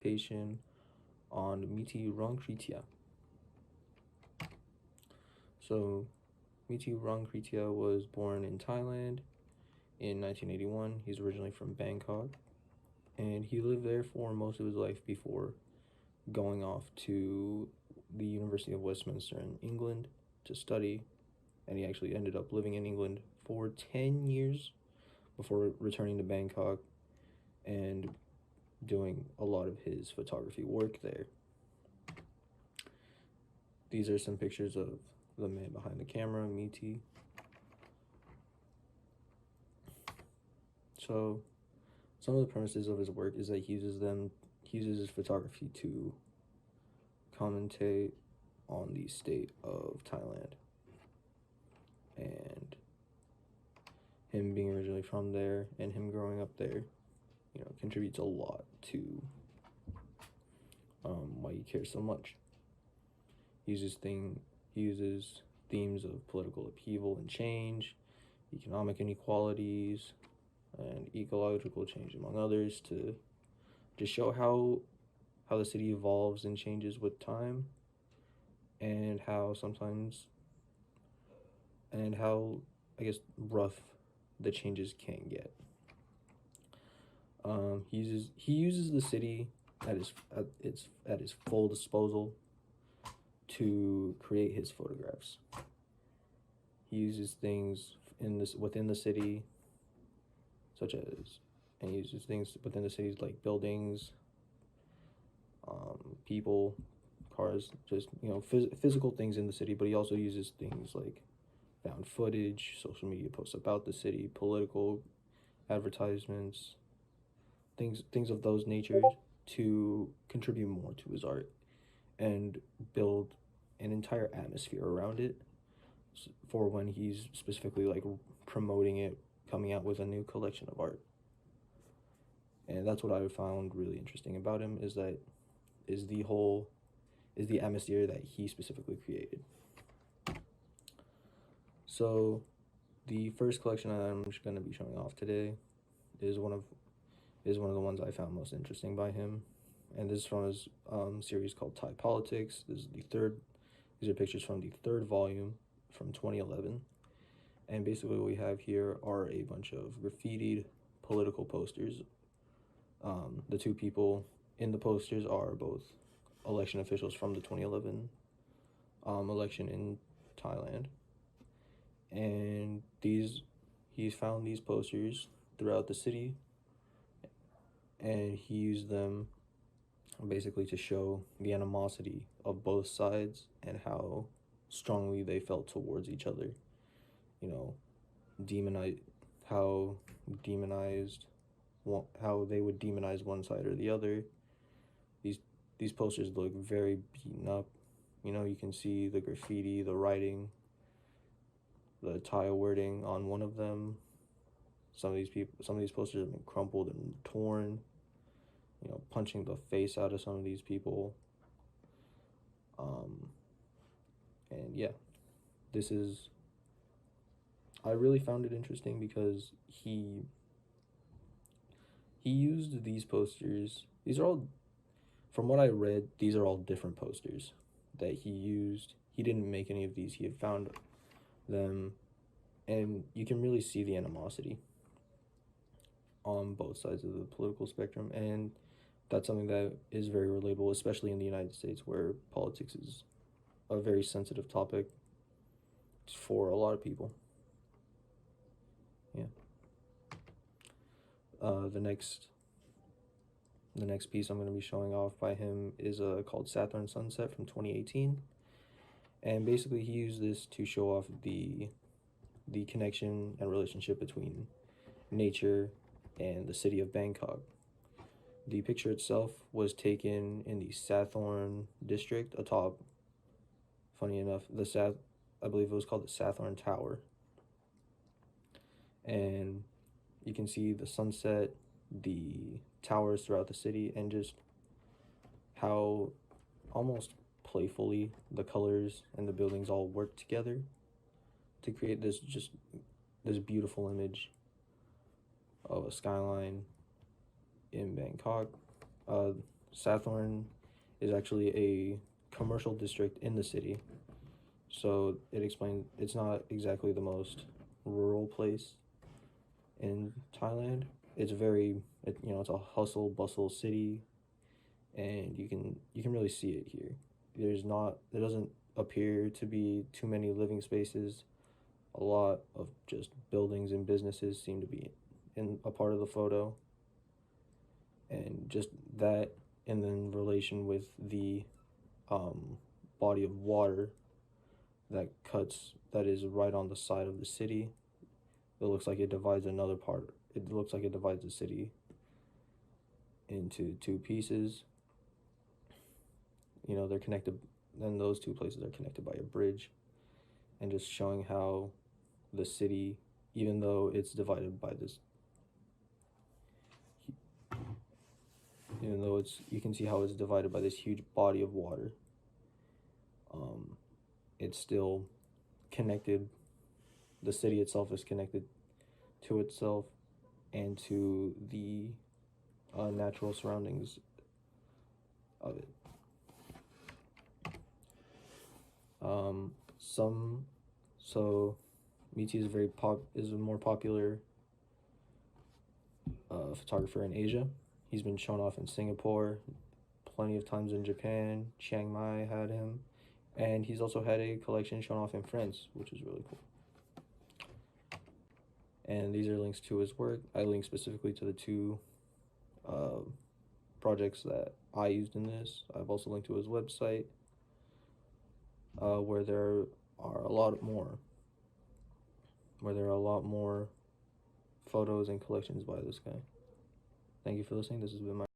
presentation on Miti Ruangkritya. So, Miti Ruangkritya was born in Thailand in 1981. He's originally from Bangkok, and he lived there for most of his life before going off to the University of Westminster in England to study, and he actually ended up living in England for 10 years before returning to Bangkok and doing a lot of his photography work there. These are some pictures of the man behind the camera, Miti. So, some of the premises of his work is that he uses his photography to commentate on the state of Thailand. And him being originally from there and him growing up there, contributes a lot to why he cares so much. He uses themes of political upheaval and change, economic inequalities, and ecological change, among others, to just show how the city evolves and changes with time, and how I guess rough the changes can get. He uses the city at his full disposal to create his photographs. He uses things within the city, and he uses things within the cities like buildings, people, cars, just physical things in the city. But he also uses things like found footage, social media posts about the city, political advertisements, things of those natures to contribute more to his art and build an entire atmosphere around it for when he's specifically like promoting it, coming out with a new collection of art. And that's what I found really interesting about him is the atmosphere that he specifically created. So the first collection I'm just going to be showing off today is one of the ones I found most interesting by him, and this is from his series called Thai Politics. These are pictures from the third volume from 2011, and basically what we have here are a bunch of graffitied political posters. The two people in the posters are both election officials from the 2011 election in Thailand, and he's found these posters throughout the city, and he used them basically to show the animosity of both sides and how strongly they felt towards each other. How they would demonize one side or the other. These posters look very beaten up. You can see the graffiti, the writing, the Thai wording on one of them. Some of these posters have been crumpled and torn. Punching the face out of some of these people. And yeah, I really found it interesting because he used these posters. These are all, from what I read, these are all different posters that he used. He didn't make any of these. He had found them, and you can really see the animosity on both sides of the political spectrum, and that's something that is very relatable, especially in the United States, where politics is a very sensitive topic for a lot of people. Yeah. The next piece I'm going to be showing off by him is called Saturn Sunset from 2018, and basically he used this to show off the connection and relationship between nature and the city of Bangkok. The picture itself was taken in the Sathorn district atop, funny enough, I believe it was called the Sathorn Tower. And you can see the sunset, the towers throughout the city, and just how almost playfully the colors and the buildings all work together to create this beautiful image of a skyline in Bangkok. Sathorn is actually a commercial district in the city, so it explains it's not exactly the most rural place in Thailand. It's it's a hustle bustle city, and you can really see it here. There doesn't appear to be too many living spaces. A lot of just buildings and businesses seem to be in a part of the photo, and just that, and then relation with the um, body of water that is right on the side of the city. It looks like it divides another part. It looks like it divides the city into two pieces. They're connected, and those two places are connected by a bridge, and just showing how the city, even though it's divided by this, even though you can see how it's divided by this huge body of water, um, it's still connected. The city itself is connected to itself and to the natural surroundings of it. Some so Miti is a more popular photographer in Asia. He's been shown off in Singapore, plenty of times in Japan. Chiang Mai had him, and he's also had a collection shown off in France, which is really cool. And these are links to his work. I link specifically to the two projects that I used in this. I've also linked to his website, where there are a lot more photos and collections by this guy. Thank you for listening. This has been my